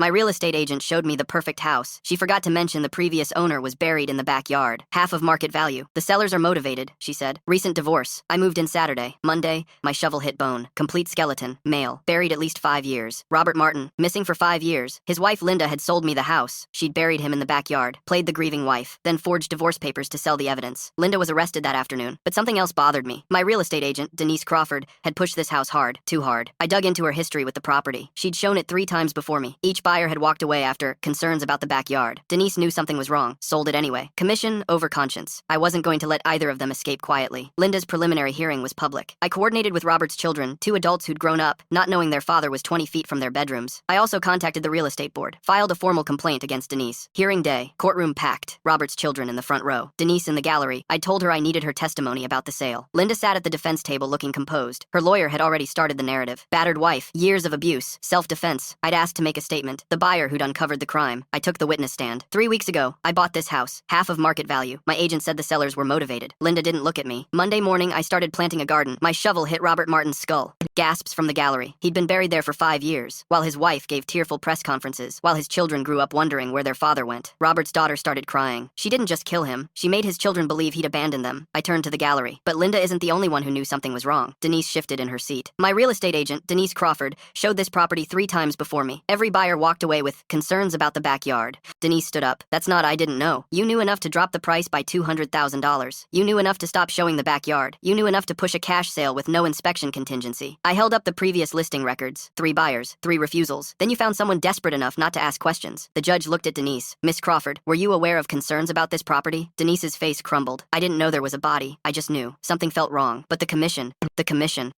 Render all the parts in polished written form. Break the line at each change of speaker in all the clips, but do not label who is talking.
My real estate agent showed me the perfect house. She forgot to mention the previous owner was buried in the backyard. Half of market value. The sellers are motivated, she said. Recent divorce. I moved in Saturday. Monday, my shovel hit bone. Complete skeleton. Male. Buried at least 5 years. Robert Martin. Missing for 5 years. His wife Linda had sold me the house. She'd buried him in the backyard. Played the grieving wife. Then forged divorce papers to sell the evidence. Linda was arrested that afternoon. But something else bothered me. My real estate agent, Denise Crawford, had pushed this house hard. Too hard. I dug into her history with the property. She'd shown it 3 times before me. Each buyer had walked away after concerns about the backyard. Denise knew something was wrong. Sold it anyway. Commission over conscience. I wasn't going to let either of them escape quietly. Linda's preliminary hearing was public. I coordinated with Robert's children, 2 adults who'd grown up, not knowing their father was 20 feet from their bedrooms. I also contacted the real estate board. Filed a formal complaint against Denise. Hearing day. Courtroom packed. Robert's children in the front row. Denise in the gallery. I told her I needed her testimony about the sale. Linda sat at the defense table looking composed. Her lawyer had already started the narrative. Battered wife. Years of abuse. Self-defense. I'd asked to make a statement. The buyer who'd uncovered the crime. I took the witness stand. 3 weeks ago, I bought this house. Half of market value. My agent said the sellers were motivated. Linda didn't look at me. Monday morning, I started planting a garden. My shovel hit Robert Martin's skull. Gasps from the gallery. He'd been buried there for 5 years, while his wife gave tearful press conferences, while his children grew up wondering where their father went. Robert's daughter started crying. She didn't just kill him. She made his children believe he'd abandoned them. I turned to the gallery. But Linda isn't the only one who knew something was wrong. Denise shifted in her seat. My real estate agent, Denise Crawford, showed this property 3 times before me. Every buyer walked away with concerns about the backyard. Denise stood up. That's not I didn't know. You knew enough to drop the price by $200,000. You knew enough to stop showing the backyard. You knew enough to push a cash sale with no inspection contingency. I held up the previous listing records. 3 buyers, 3 refusals. Then you found someone desperate enough not to ask questions. The judge looked at Denise. Miss Crawford, were you aware of concerns about this property? Denise's face crumbled. I didn't know there was a body. I just knew. Something felt wrong. But the commission.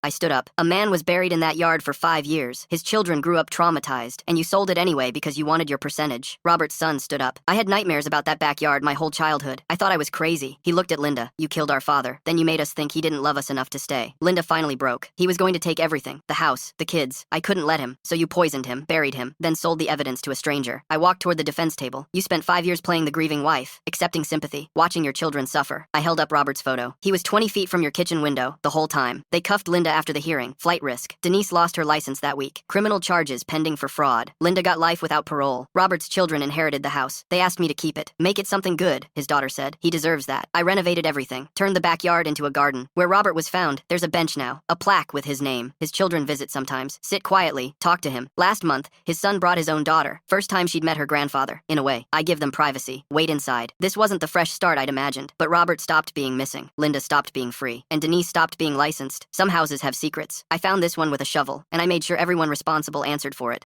I stood up. A man was buried in that yard for 5 years. His children grew up traumatized, and you sold it anyway because you wanted your percentage. Robert's son stood up. I had nightmares about that backyard my whole childhood. I thought I was crazy. He looked at Linda. You killed our father. Then you made us think he didn't love us enough to stay. Linda finally broke. He was going to take everything. The house, the kids. I couldn't let him. So you poisoned him, buried him, then sold the evidence to a stranger. I walked toward the defense table. You spent 5 years playing the grieving wife, accepting sympathy, watching your children suffer. I held up Robert's photo. He was 20 feet from your kitchen window the whole time. They cuffed Linda after the hearing. Flight risk. Denise lost her license that week. Criminal charges pending for fraud. Linda got life without parole. Robert's children inherited the house. They asked me to keep it. Make it something good, his daughter said. He deserves that. I renovated everything. Turned the backyard into a garden. Where Robert was found, there's a bench now. A plaque with his name. His children visit sometimes. Sit quietly. Talk to him. Last month, his son brought his own daughter. First time she'd met her grandfather. In a way, I give them privacy. Wait inside. This wasn't the fresh start I'd imagined. But Robert stopped being missing. Linda stopped being free. And Denise stopped being licensed. Some houses have secrets. I found this one with a shovel, and I made sure everyone responsible answered for it.